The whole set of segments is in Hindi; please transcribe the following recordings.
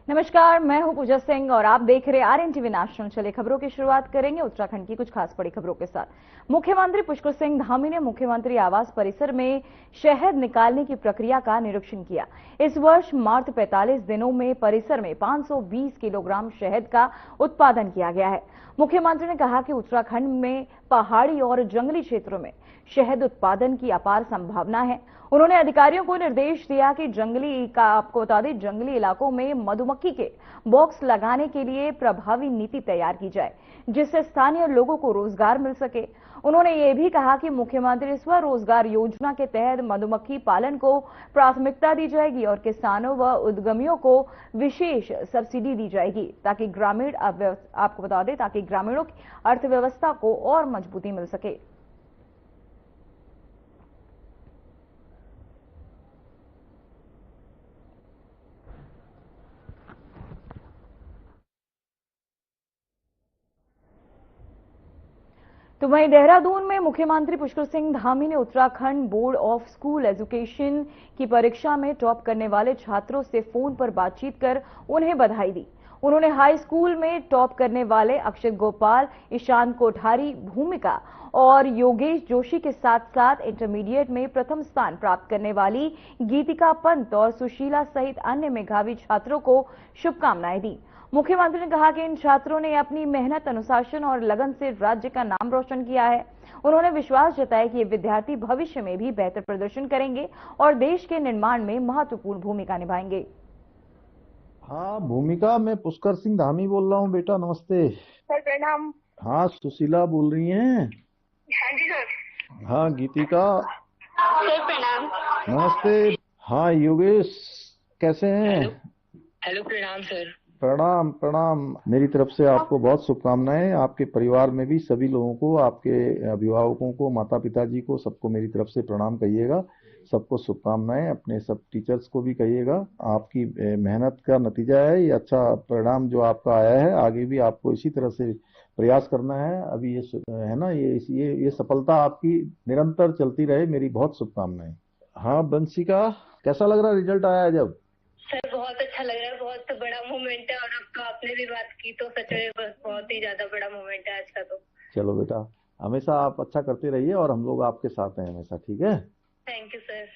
नमस्कार, मैं हूं पूजा सिंह और आप देख रहे आरएन टीवी नेशनल। चलिए खबरों की शुरुआत करेंगे उत्तराखंड की कुछ खास बड़ी खबरों के साथ। मुख्यमंत्री पुष्कर सिंह धामी ने मुख्यमंत्री आवास परिसर में शहद निकालने की प्रक्रिया का निरीक्षण किया। इस वर्ष मात्र 45 दिनों में परिसर में 520 किलोग्राम शहद का उत्पादन किया गया है। मुख्यमंत्री ने कहा कि उत्तराखंड में पहाड़ी और जंगली क्षेत्रों में शहद उत्पादन की अपार संभावना है। उन्होंने अधिकारियों को निर्देश दिया कि आपको बता दें, जंगली इलाकों में मधुमक्खी के बॉक्स लगाने के लिए प्रभावी नीति तैयार की जाए, जिससे स्थानीय लोगों को रोजगार मिल सके। उन्होंने ये भी कहा कि मुख्यमंत्री स्वरोजगार योजना के तहत मधुमक्खी पालन को प्राथमिकता दी जाएगी और किसानों व उद्यमियों को विशेष सब्सिडी दी जाएगी, ताकि आपको बता दें ताकि ग्रामीणों की अर्थव्यवस्था को और मजबूती मिल सके। तो वहीं देहरादून में मुख्यमंत्री पुष्कर सिंह धामी ने Uttarakhand board of school education की परीक्षा में टॉप करने वाले छात्रों से फोन पर बातचीत कर उन्हें बधाई दी। उन्होंने हाई स्कूल में टॉप करने वाले अक्षत गोपाल, ईशान कोठारी, भूमिका और योगेश जोशी के साथ साथ इंटरमीडिएट में प्रथम स्थान प्राप्त करने वाली गीतिका पंत और सुशीला सहित अन्य मेधावी छात्रों को शुभकामनाएं दी। मुख्यमंत्री ने कहा कि इन छात्रों ने अपनी मेहनत, अनुशासन और लगन से राज्य का नाम रोशन किया है। उन्होंने विश्वास जताया कि ये विद्यार्थी भविष्य में भी बेहतर प्रदर्शन करेंगे और देश के निर्माण में महत्वपूर्ण भूमिका निभाएंगे। हाँ भूमिका, मैं पुष्कर सिंह धामी बोल रहा हूँ बेटा। नमस्ते सर। प्रणाम। हाँ सुशीला बोल रही हैं? हाँ जी सर। हाँ गीतिका सर प्रणाम। नमस्ते। हाँ योगेश कैसे हैं? हेलो प्रणाम सर। प्रणाम प्रणाम। मेरी तरफ से आपको बहुत शुभकामनाएं। आपके परिवार में भी सभी लोगों को, आपके अभिभावकों को, माता पिताजी को, सबको मेरी तरफ से प्रणाम कहिएगा। सबको शुभकामनाएं। अपने सब टीचर्स को भी कहिएगा। आपकी मेहनत का नतीजा है ये अच्छा परिणाम जो आपका आया है। आगे भी आपको इसी तरह से प्रयास करना है। अभी ये है ना, ये सफलता आपकी निरंतर चलती रहे। मेरी बहुत शुभकामनाएं। हाँ बंशिका, कैसा लग रहा रिजल्ट आया जब? सर बहुत अच्छा लग रहा है। बहुत बड़ा मोमेंट है और अब तो आपने भी बात की तो सच में बहुत ही ज्यादा बड़ा मोमेंट है आज का। तो चलो बेटा, हमेशा आप अच्छा करते रहिए और हम लोग आपके साथ हैं हमेशा। ठीक है? Thank you sir.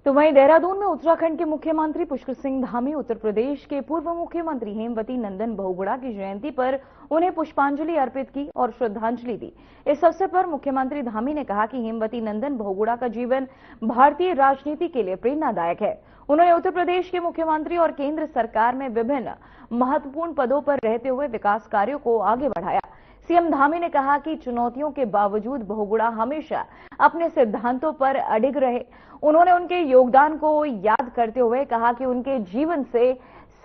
तो वहीं देहरादून में उत्तराखंड के मुख्यमंत्री पुष्कर सिंह धामी उत्तर प्रदेश के पूर्व मुख्यमंत्री हेमवती नंदन बहुगुणा की जयंती पर उन्हें पुष्पांजलि अर्पित की और श्रद्धांजलि दी। इस अवसर पर मुख्यमंत्री धामी ने कहा कि हेमवती नंदन बहुगुणा का जीवन भारतीय राजनीति के लिए प्रेरणादायक है। उन्होंने उत्तर प्रदेश के मुख्यमंत्री और केंद्र सरकार में विभिन्न महत्वपूर्ण पदों पर रहते हुए विकास कार्यों को आगे बढ़ाया। सीएम धामी ने कहा कि चुनौतियों के बावजूद बहुगुणा हमेशा अपने सिद्धांतों पर अडिग रहे। उन्होंने उनके योगदान को याद करते हुए कहा कि उनके जीवन से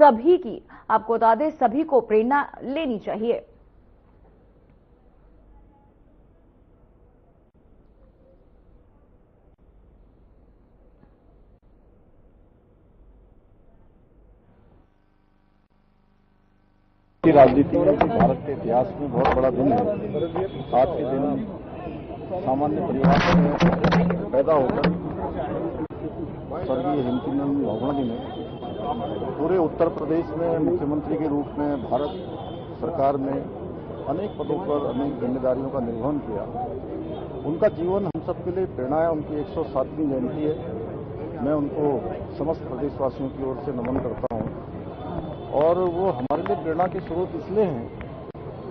आपको बता दें, सभी को प्रेरणा लेनी चाहिए। राजनीति में, भारत के इतिहास में बहुत बड़ा दिन है। आज के दिन सामान्य परिवार में पैदा होकर स्वर्गीय हेमवती नंदन बहुगुणा जी ने पूरे उत्तर प्रदेश में मुख्यमंत्री के रूप में भारत सरकार में अनेक पदों पर अनेक जिम्मेदारियों का निर्वहन किया। उनका जीवन हम सबके लिए प्रेरणा है। उनकी 107वीं जयंती है। मैं उनको समस्त प्रदेशवासियों की ओर से नमन करता हूँ। और वो हमारे लिए प्रेरणा के स्रोत इसलिए हैं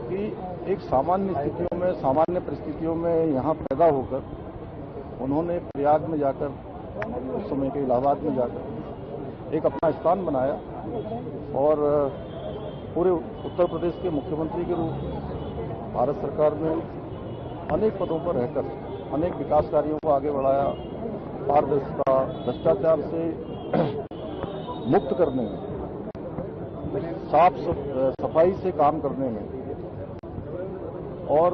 कि एक सामान्य स्थितियों में, सामान्य परिस्थितियों में यहाँ पैदा होकर उन्होंने प्रयाग में जाकर, उस समय के इलाहाबाद में जाकर एक अपना स्थान बनाया और पूरे उत्तर प्रदेश के मुख्यमंत्री के रूप में भारत सरकार में अनेक पदों पर रहकर अनेक विकास कार्यों को आगे बढ़ाया। पारदर्शिता, भ्रष्टाचार से मुक्त करने में, साफ सफाई से काम करने में और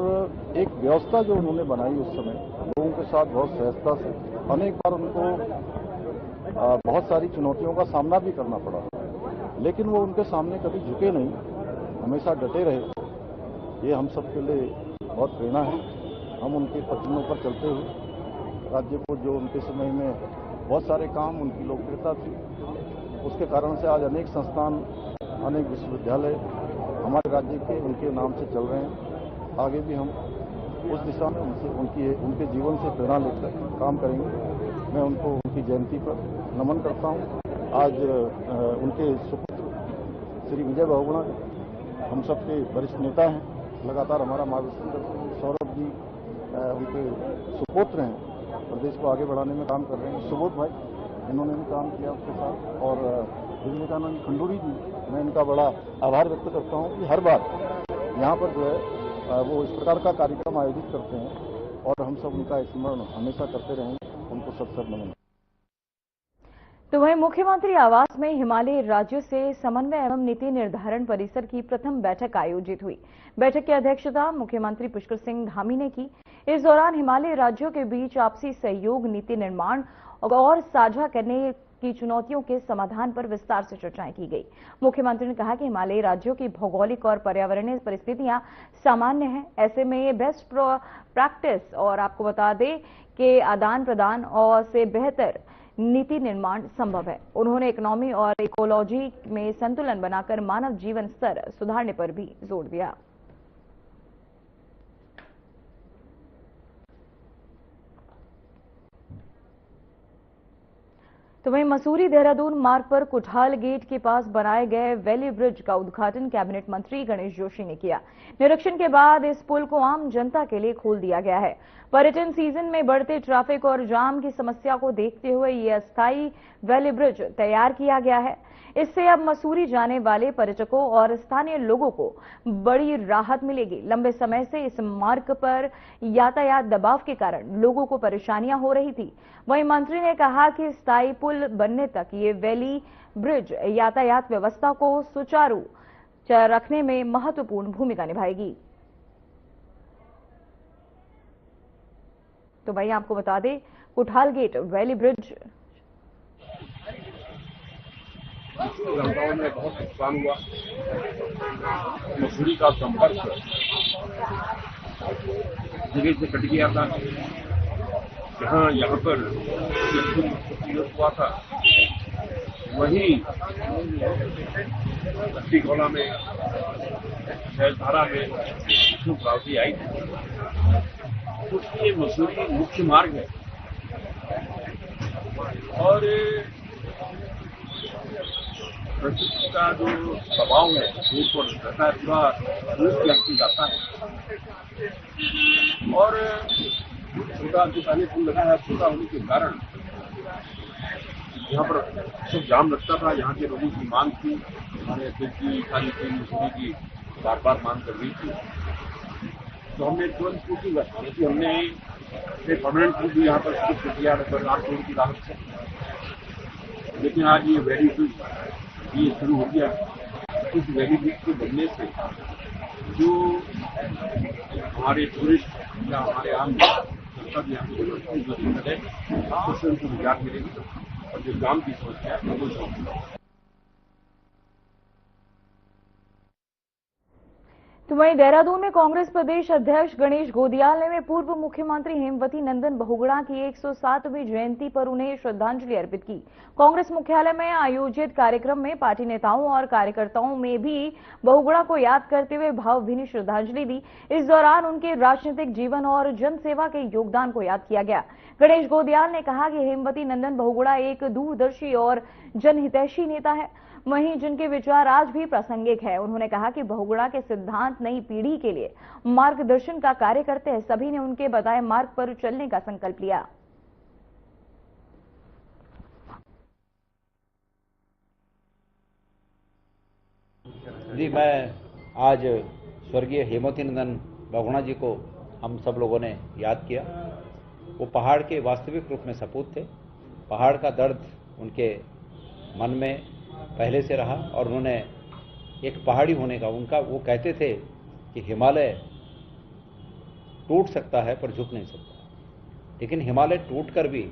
एक व्यवस्था जो उन्होंने बनाई उस समय लोगों के साथ बहुत सहजता से, अनेक बार उनको बहुत सारी चुनौतियों का सामना भी करना पड़ा, लेकिन वो उनके सामने कभी झुके नहीं, हमेशा डटे रहे। ये हम सब के लिए बहुत प्रेरणा है हम उनके पत्रों पर चलते हुए राज्य को जो उनके समय में बहुत सारे काम, उनकी लोकप्रियता थी, उसके कारण से आज अनेक संस्थान, अनेक विश्वविद्यालय हमारे राज्य के उनके नाम से चल रहे हैं। आगे भी हम उस दिशा में उनके जीवन से प्रेरणा लेकर काम करेंगे। मैं उनको उनकी जयंती पर नमन करता हूं। आज उनके सुपुत्र श्री विजय बहुगुणा हम सबके वरिष्ठ नेता हैं, लगातार हमारा मार्गदर्शन करते हैं। सौरभ जी उनके सुपुत्र हैं, प्रदेश को आगे बढ़ाने में काम कर रहे हैं। सुबोध भाई, इन्होंने भी काम किया उसके साथ, और विवेकानंद खंडूरी जी, मैं इनका बड़ा आभार व्यक्त करता हूं कि हर बार यहाँ पर जो है वो इस प्रकार का कार्यक्रम आयोजित करते हैं और हम सब उनका स्मरण हमेशा करते रहेंगे। उनको सत नमन। तो वहीं मुख्यमंत्री आवास में हिमालयी राज्यों से समन्वय एवं नीति निर्धारण परिसर की प्रथम बैठक आयोजित हुई। बैठक की अध्यक्षता मुख्यमंत्री पुष्कर सिंह धामी ने की। इस दौरान हिमालयी राज्यों के बीच आपसी सहयोग, नीति निर्माण और साझा करने की चुनौतियों के समाधान पर विस्तार से चर्चाएं की गई। मुख्यमंत्री ने कहा कि हिमालयी राज्यों की भौगोलिक और पर्यावरणीय परिस्थितियां सामान्य हैं, ऐसे में ये बेस्ट प्रैक्टिस और आपको बता दें कि आदान प्रदान और से बेहतर नीति निर्माण संभव है। उन्होंने इकोनॉमी और इकोलॉजी में संतुलन बनाकर मानव जीवन स्तर सुधारने पर भी जोर दिया। तो वहीं मसूरी देहरादून मार्ग पर कुठाल गेट के पास बनाए गए वैली ब्रिज का उद्घाटन कैबिनेट मंत्री गणेश जोशी ने किया। निरीक्षण के बाद इस पुल को आम जनता के लिए खोल दिया गया है। पर्यटन सीजन में बढ़ते ट्रैफिक और जाम की समस्या को देखते हुए यह अस्थायी वैली ब्रिज तैयार किया गया है। इससे अब मसूरी जाने वाले पर्यटकों और स्थानीय लोगों को बड़ी राहत मिलेगी। लंबे समय से इस मार्ग पर यातायात दबाव के कारण लोगों को परेशानियां हो रही थी। वहीं मंत्री ने कहा कि स्थायी पुल बनने तक ये वैली ब्रिज यातायात व्यवस्था को सुचारू रखने में महत्वपूर्ण भूमिका निभाएगी। तो वहीं आपको बता दें, Kuthal gate valley bridge Lucknow में बहुत नुकसान हुआ। मसूरी का संपर्क जगह से कट गया था। यहाँ पर हुआ था, वही गोला में, धारा में क्रांति आई थी। उसलिए मसूरी मुख्य मार्ग है और प्रकृति का जो दबाव है रोड पर रहता है, पूरा रोड लगती जाता है। और छोटा जो पहले पुल लगा है, छोटा होने के कारण यहाँ पर सब जाम लगता था। यहाँ के लोगों की मांग थी, हमारे अध्यक्ष की सारी टीम मसूरी की बार बार मांग कर रही थी, तो हमने तुरंत पूछी कि हमने एक परमानेंट पुल भी यहाँ पर शुरू किया लगभग 8 करोड़ की लागत से। लेकिन आज ये वैली ब्रिज ये शुरू हो गया। इस वैली ब्रिज के बनने से जो हमारे टूरिस्ट या हमारे आम जनता भी यहाँ की जो दिक्कत है उससे उनको निजात मिलेगी और जो जाम की समस्या है वो समस्या। तो वहीं देहरादून में कांग्रेस प्रदेश अध्यक्ष गणेश गोदियाल ने पूर्व मुख्यमंत्री हेमवती नंदन बहुगुणा की 107वीं जयंती पर उन्हें श्रद्धांजलि अर्पित की। कांग्रेस मुख्यालय में आयोजित कार्यक्रम में पार्टी नेताओं और कार्यकर्ताओं में भी बहुगुणा को याद करते हुए भावभीनी श्रद्धांजलि दी। इस दौरान उनके राजनीतिक जीवन और जनसेवा के योगदान को याद किया गया। गणेश गोदियाल ने कहा कि हेमवती नंदन बहुगुणा एक दूरदर्शी और जनहितैषी नेता है, वहीं जिनके विचार आज भी प्रासंगिक है। उन्होंने कहा कि बहुगुणा के सिद्धांत नई पीढ़ी के लिए मार्गदर्शन का कार्य करते हैं। सभी ने उनके बताए मार्ग पर चलने का संकल्प लिया। जी, मैं आज स्वर्गीय हेमवती नंदन बहुगुणा जी को हम सब लोगों ने याद किया। वो पहाड़ के वास्तविक रूप में सपूत थे। पहाड़ का दर्द उनके मन में पहले से रहा और उन्होंने एक पहाड़ी होने का उनका वो कहते थे कि हिमालय टूट सकता है पर झुक नहीं सकता, लेकिन हिमालय टूटकर भी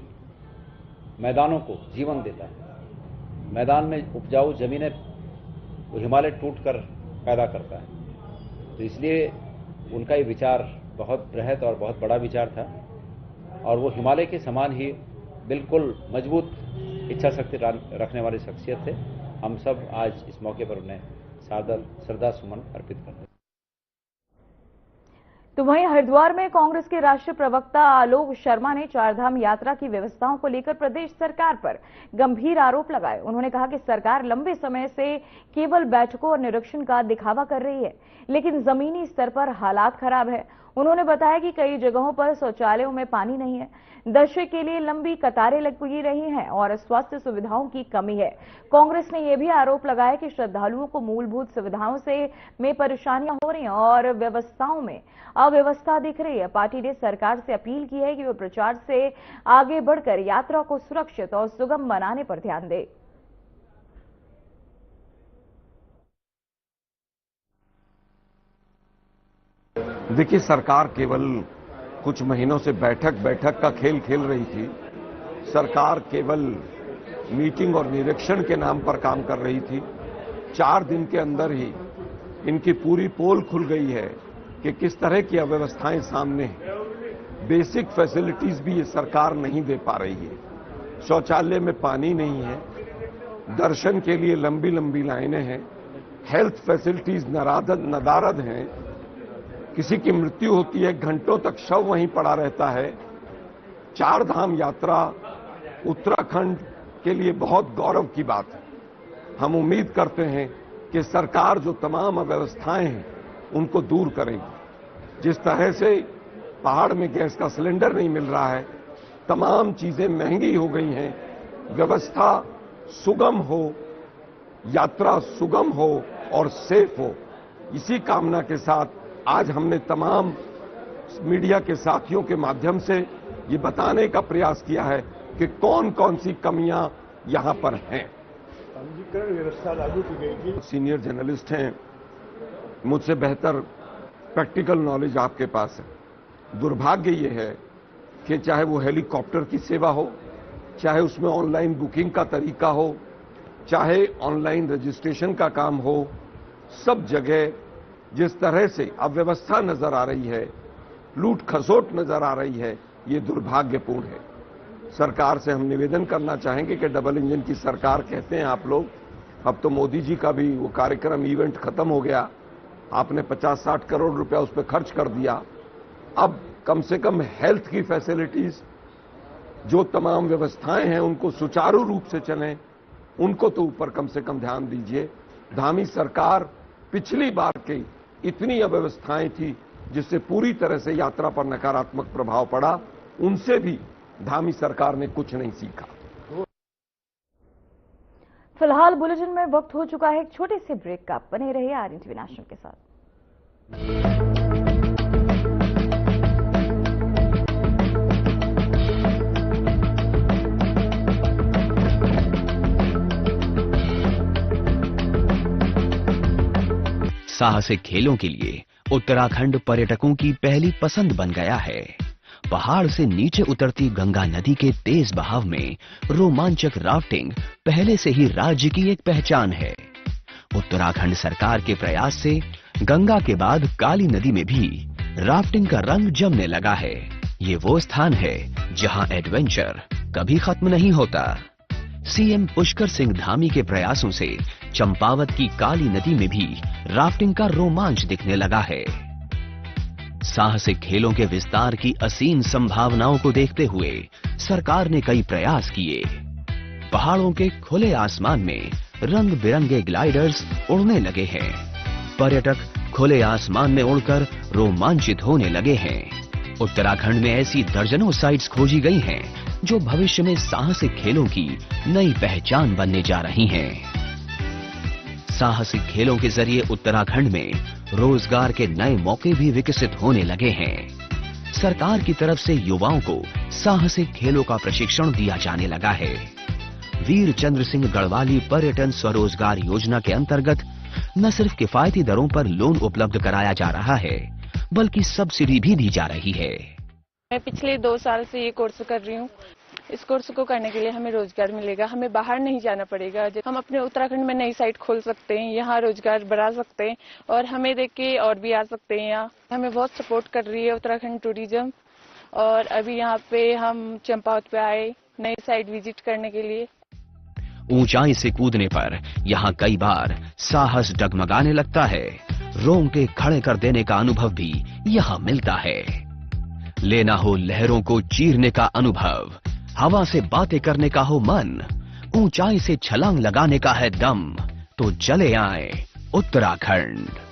मैदानों को जीवन देता है। मैदान में उपजाऊ जमीनें वो हिमालय टूटकर पैदा करता है। तो इसलिए उनका ये विचार बहुत बृहद और बहुत बड़ा विचार था और वो हिमालय के समान ही बिल्कुल मजबूत इच्छा शक्ति रखने वाली शख्सियत थे। हम सब आज इस मौके पर उन्हें श्रद्धा सुमन अर्पित करते हैं। तो वहीं हरिद्वार में कांग्रेस के राष्ट्रीय प्रवक्ता आलोक शर्मा ने चारधाम यात्रा की व्यवस्थाओं को लेकर प्रदेश सरकार पर गंभीर आरोप लगाए। उन्होंने कहा कि सरकार लंबे समय से केवल बैठकों और निरीक्षण का दिखावा कर रही है, लेकिन जमीनी स्तर पर हालात खराब है। उन्होंने बताया कि कई जगहों पर शौचालयों में पानी नहीं है, दर्शन के लिए लंबी कतारें लगी रही हैं और स्वास्थ्य सुविधाओं की कमी है। कांग्रेस ने यह भी आरोप लगाया कि श्रद्धालुओं को मूलभूत सुविधाओं में परेशानियां हो रही हैं और व्यवस्थाओं में अव्यवस्था दिख रही है। पार्टी ने सरकार से अपील की है कि वो प्रचार से आगे बढ़कर यात्रा को सुरक्षित और सुगम बनाने पर ध्यान दे। देखिए, सरकार केवल कुछ महीनों से बैठक का खेल खेल रही थी। सरकार केवल मीटिंग और निरीक्षण के नाम पर काम कर रही थी। 4 दिन के अंदर ही इनकी पूरी पोल खुल गई है कि किस तरह की अव्यवस्थाएं सामने हैं। बेसिक फैसिलिटीज भी ये सरकार नहीं दे पा रही है। शौचालय में पानी नहीं है, दर्शन के लिए लंबी लंबी लाइनें हैं, हेल्थ फैसिलिटीज नदारद हैं। किसी की मृत्यु होती है, घंटों तक शव वहीं पड़ा रहता है। चारधाम यात्रा उत्तराखंड के लिए बहुत गौरव की बात है। हम उम्मीद करते हैं कि सरकार जो तमाम अव्यवस्थाएं हैं उनको दूर करेगी। जिस तरह से पहाड़ में गैस का सिलेंडर नहीं मिल रहा है, तमाम चीजें महंगी हो गई हैं, व्यवस्था सुगम हो, यात्रा सुगम हो और सेफ हो, इसी कामना के साथ आज हमने तमाम मीडिया के साथियों के माध्यम से ये बताने का प्रयास किया है कि कौन कौन सी कमियां यहां पर हैं। पंजीकरण व्यवस्था लागू की गई थी। सीनियर जर्नलिस्ट हैं, मुझसे बेहतर प्रैक्टिकल नॉलेज आपके पास है। दुर्भाग्य ये है कि चाहे वो हेलीकॉप्टर की सेवा हो, चाहे उसमें ऑनलाइन बुकिंग का तरीका हो, चाहे ऑनलाइन रजिस्ट्रेशन का काम हो, सब जगह जिस तरह से अव्यवस्था नजर आ रही है, लूट खसोट नजर आ रही है, ये दुर्भाग्यपूर्ण है। सरकार से हम निवेदन करना चाहेंगे कि डबल इंजन की सरकार कहते हैं आप लोग, अब तो मोदी जी का भी वो कार्यक्रम इवेंट खत्म हो गया। आपने 50-60 करोड़ रुपया उस पर खर्च कर दिया। अब कम से कम हेल्थ की फैसिलिटीज, जो तमाम व्यवस्थाएं हैं उनको सुचारू रूप से चलें, उनको तो ऊपर कम से कम ध्यान दीजिए। धामी सरकार पिछली बार की इतनी अव्यवस्थाएं थी जिससे पूरी तरह से यात्रा पर नकारात्मक प्रभाव पड़ा, उनसे भी धामी सरकार ने कुछ नहीं सीखा। फिलहाल बुलेटिन में वक्त हो चुका है एक छोटे से ब्रेक का। बने रहिए RNTV नेशनल के साथ। साहसिक खेलों के लिए उत्तराखंड पर्यटकों की पहली पसंद बन गया है। पहाड़ से नीचे उतरती गंगा नदी के तेज बहाव में रोमांचक राफ्टिंग पहले से ही राज्य की एक पहचान है। उत्तराखंड सरकार के प्रयास से गंगा के बाद काली नदी में भी राफ्टिंग का रंग जमने लगा है। ये वो स्थान है जहां एडवेंचर कभी खत्म नहीं होता। सीएम पुष्कर सिंह धामी के प्रयासों से चंपावत की काली नदी में भी राफ्टिंग का रोमांच दिखने लगा है। साहसिक खेलों के विस्तार की असीम संभावनाओं को देखते हुए सरकार ने कई प्रयास किए। पहाड़ों के खुले आसमान में रंग बिरंगे ग्लाइडर्स उड़ने लगे हैं। पर्यटक खुले आसमान में उड़कर रोमांचित होने लगे हैं। उत्तराखंड में ऐसी दर्जनों साइट्स खोजी गई हैं जो भविष्य में साहसिक खेलों की नई पहचान बनने जा रही हैं। साहसिक खेलों के जरिए उत्तराखंड में रोजगार के नए मौके भी विकसित होने लगे हैं। सरकार की तरफ से युवाओं को साहसिक खेलों का प्रशिक्षण दिया जाने लगा है। वीर चंद्र सिंह गढ़वाली पर्यटन स्वरोजगार योजना के अंतर्गत न सिर्फ किफायती दरों पर लोन उपलब्ध कराया जा रहा है, बल्कि सब्सिडी भी दी जा रही है। मैं पिछले 2 साल से ये कोर्स कर रही हूँ। इस कोर्स को करने के लिए हमें रोजगार मिलेगा, हमें बाहर नहीं जाना पड़ेगा। हम अपने उत्तराखंड में नई साइट खोल सकते हैं, यहाँ रोजगार बढ़ा सकते हैं और हमें देख के और भी आ सकते हैं। यहाँ हमें बहुत सपोर्ट कर रही है उत्तराखंड टूरिज्म। और अभी यहाँ पे हम चंपावत पे आए नई साइट विजिट करने के लिए। ऊंचाई से कूदने पर यहाँ कई बार साहस डगमगाने लगता है। रोंगटे खड़े कर देने का अनुभव भी यहाँ मिलता है। लेना हो लहरों को चीरने का अनुभव, हवा से बातें करने का हो मन, ऊंचाई से छलांग लगाने का है दम, तो चले आए उत्तराखंड।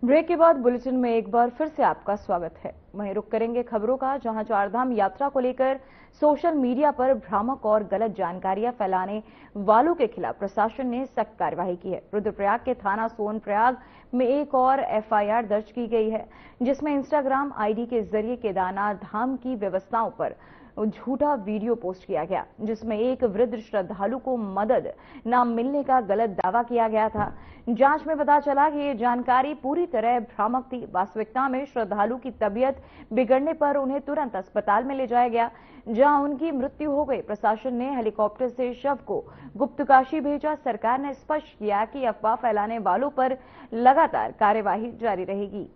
ब्रेक के बाद बुलेटिन में एक बार फिर से आपका स्वागत है। वहीं रुक करेंगे खबरों का, जहां चारधाम यात्रा को लेकर सोशल मीडिया पर भ्रामक और गलत जानकारियां फैलाने वालों के खिलाफ प्रशासन ने सख्त कार्यवाही की है। रुद्रप्रयाग के थाना सोनप्रयाग में एक और एफआईआर दर्ज की गई है, जिसमें इंस्टाग्राम आईडी के जरिए केदारनाथ धाम की व्यवस्थाओं पर झूठा वीडियो पोस्ट किया गया, जिसमें एक वृद्ध श्रद्धालु को मदद न मिलने का गलत दावा किया गया था। जांच में पता चला कि ये जानकारी पूरी तरह भ्रामक थी। वास्तविकता में श्रद्धालु की तबीयत बिगड़ने पर उन्हें तुरंत अस्पताल में ले जाया गया, जहां उनकी मृत्यु हो गई। प्रशासन ने हेलीकॉप्टर से शव को गुप्तकाशी भेजा। सरकार ने स्पष्ट किया कि अफवाह फैलाने वालों पर लगातार कार्यवाही जारी रहेगी।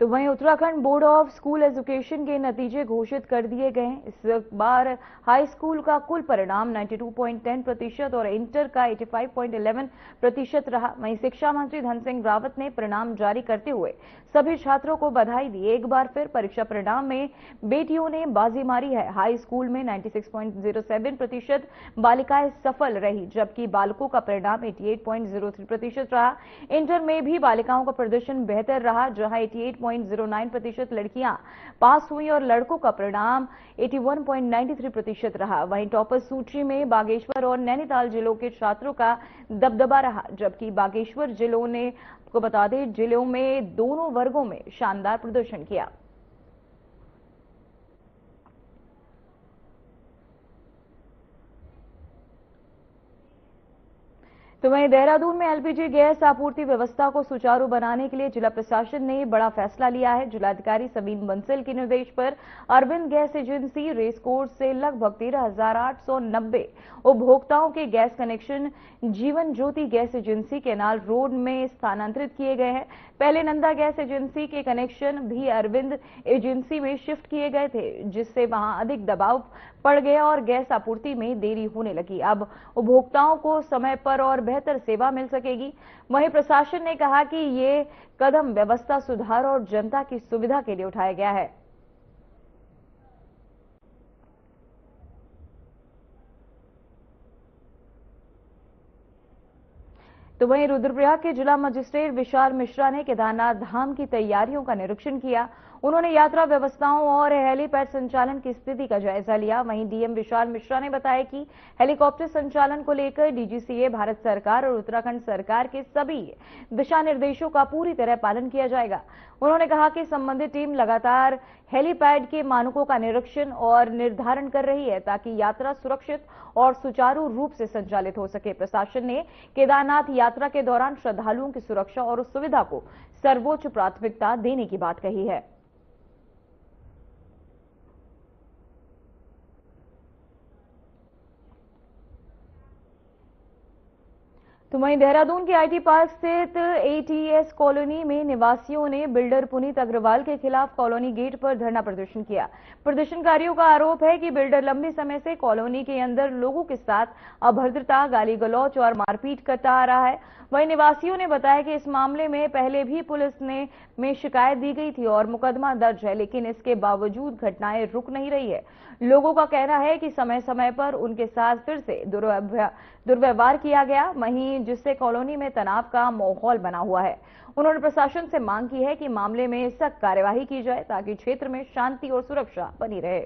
तो वहीं Uttarakhand board of school education के नतीजे घोषित कर दिए गए हैं। इस बार हाई स्कूल का कुल परिणाम 92.10% और इंटर का 85.11% रहा। वहीं शिक्षा मंत्री धन सिंह रावत ने परिणाम जारी करते हुए सभी छात्रों को बधाई दी। एक बार फिर परीक्षा परिणाम में बेटियों ने बाजी मारी है। हाई स्कूल में 96.07% बालिकाएं सफल रही, जबकि बालकों का परिणाम 88.03% रहा। इंटर में भी बालिकाओं का प्रदर्शन बेहतर रहा, जहां 88.09% लड़कियां पास हुई और लड़कों का परिणाम 81.93% रहा। वहीं टॉपर सूची में बागेश्वर और नैनीताल जिलों के छात्रों का दबदबा रहा, जबकि बागेश्वर जिलों ने, आपको बता दें, जिलों में दोनों वर्गों में शानदार प्रदर्शन किया। तो वहीं देहरादून में एलपीजी गैस आपूर्ति व्यवस्था को सुचारू बनाने के लिए जिला प्रशासन ने बड़ा फैसला लिया है। जिलाधिकारी समीन बंसल के निर्देश पर अरविंद गैस एजेंसी रेसकोर्स से लगभग 13,890 उपभोक्ताओं के gas connection Jeevan Jyoti gas agency canal road में स्थानांतरित किए गए हैं। पहले नंदा गैस एजेंसी के कनेक्शन भी अरविंद एजेंसी में शिफ्ट किए गए थे, जिससे वहां अधिक दबाव पड़ गया और गैस आपूर्ति में देरी होने लगी। अब उपभोक्ताओं को समय पर और बेहतर सेवा मिल सकेगी। वहीं प्रशासन ने कहा कि ये कदम व्यवस्था सुधार और जनता की सुविधा के लिए उठाया गया है। तो वहीं रुद्रप्रयाग के जिला मजिस्ट्रेट विशाल मिश्रा ने केदारनाथ धाम की तैयारियों का निरीक्षण किया। उन्होंने यात्रा व्यवस्थाओं और हेलीपैड संचालन की स्थिति का जायजा लिया। वहीं डीएम विशाल मिश्रा ने बताया कि हेलीकॉप्टर संचालन को लेकर डीजीसीए, भारत सरकार और उत्तराखंड सरकार के सभी दिशा निर्देशों का पूरी तरह पालन किया जाएगा। उन्होंने कहा कि संबंधित टीम लगातार हेलीपैड के मानकों का निरीक्षण और निर्धारण कर रही है, ताकि यात्रा सुरक्षित और सुचारू रूप से संचालित हो सके। प्रशासन ने केदारनाथ यात्रा के दौरान श्रद्धालुओं की सुरक्षा और सुविधा को सर्वोच्च प्राथमिकता देने की बात कही है। तो वहीं देहरादून के आईटी पार्क स्थित एटीएस कॉलोनी में निवासियों ने बिल्डर पुनीत अग्रवाल के खिलाफ कॉलोनी गेट पर धरना प्रदर्शन किया। प्रदर्शनकारियों का आरोप है कि बिल्डर लंबे समय से कॉलोनी के अंदर लोगों के साथ अभद्रता, गाली गलौज और मारपीट करता आ रहा है। वहीं निवासियों ने बताया कि इस मामले में पहले भी पुलिस में शिकायत दी गई थी और मुकदमा दर्ज है, लेकिन इसके बावजूद घटनाएं रुक नहीं रही है। लोगों का कहना है कि समय समय पर उनके साथ फिर से दुर्व्यवहार किया गया, वहीं जिससे कॉलोनी में तनाव का माहौल बना हुआ है। उन्होंने प्रशासन से मांग की है कि मामले में सख्त कार्यवाही की जाए, ताकि क्षेत्र में शांति और सुरक्षा बनी रहे।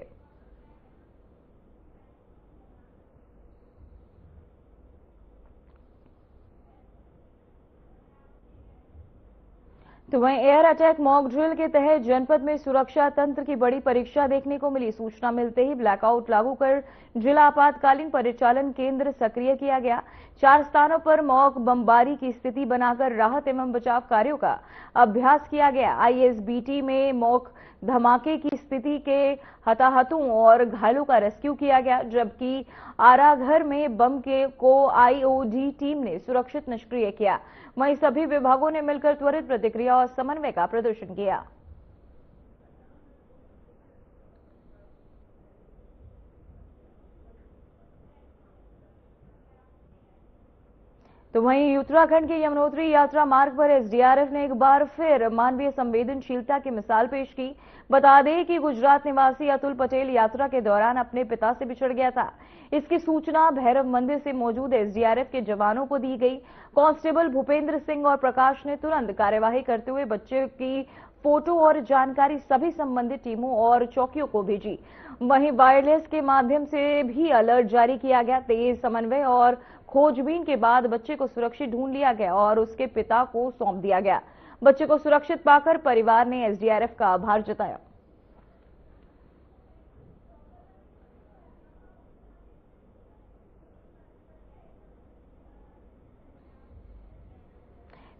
तो वहीं एयर अटैक मॉक ड्रिल के तहत जनपद में सुरक्षा तंत्र की बड़ी परीक्षा देखने को मिली। सूचना मिलते ही ब्लैकआउट लागू कर जिला आपातकालीन परिचालन केंद्र सक्रिय किया गया। 4 स्थानों पर मॉक बमबारी की स्थिति बनाकर राहत एवं बचाव कार्यों का अभ्यास किया गया। आईएसबीटी में मॉक धमाके की स्थिति के हताहतों और घायलों का रेस्क्यू किया गया, जबकि आराघर में बम को आईओडी टीम ने सुरक्षित निष्क्रिय किया। वहीं सभी विभागों ने मिलकर त्वरित प्रतिक्रिया और समन्वय का प्रदर्शन किया। तो वहीं उत्तराखंड के यमुनोत्री यात्रा मार्ग पर एसडीआरएफ ने एक बार फिर मानवीय संवेदनशीलता की मिसाल पेश की। बता दें कि गुजरात निवासी अतुल पटेल यात्रा के दौरान अपने पिता से बिछड़ गया था। इसकी सूचना भैरव मंदिर से मौजूद एसडीआरएफ के जवानों को दी गई। कांस्टेबल भूपेंद्र सिंह और प्रकाश ने तुरंत कार्यवाही करते हुए बच्चे की फोटो और जानकारी सभी संबंधित टीमों और चौकियों को भेजी। वहीं वायरलेस के माध्यम से भी अलर्ट जारी किया गया। तेज समन्वय और खोजबीन के बाद बच्चे को सुरक्षित ढूंढ लिया गया और उसके पिता को सौंप दिया गया। बच्चे को सुरक्षित पाकर परिवार ने एसडीआरएफ का आभार जताया।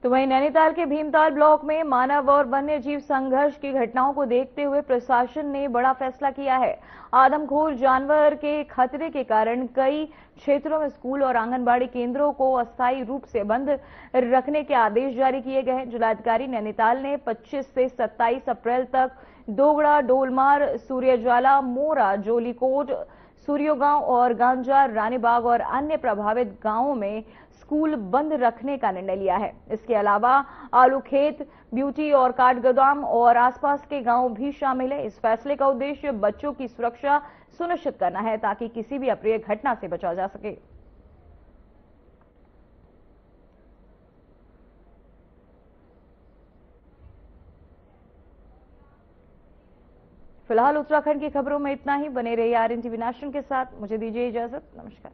तो वहीं नैनीताल के भीमताल ब्लॉक में मानव और वन्य जीव संघर्ष की घटनाओं को देखते हुए प्रशासन ने बड़ा फैसला किया है। आदमखोर जानवर के खतरे के कारण कई क्षेत्रों में स्कूल और आंगनबाड़ी केंद्रों को अस्थायी रूप से बंद रखने के आदेश जारी किए गए हैं। जिलाधिकारी नैनीताल ने 25 से 27 अप्रैल तक दोगड़ा, डोलमार, सूर्यजाला, मोरा, जोलीकोट, सूर्यो गांव और गांजा, रानीबाग और अन्य प्रभावित गांवों में स्कूल बंद रखने का निर्णय लिया है। इसके अलावा आलूखेत, ब्यूटी और काठगोदाम और आसपास के गांव भी शामिल है। इस फैसले का उद्देश्य बच्चों की सुरक्षा सुनिश्चित करना है ताकि किसी भी अप्रिय घटना से बचा जा सके। फिलहाल उत्तराखंड की खबरों में इतना ही। बने रहिए आरएनटीवी नेशनल के साथ। मुझे दीजिए इजाजत। नमस्कार।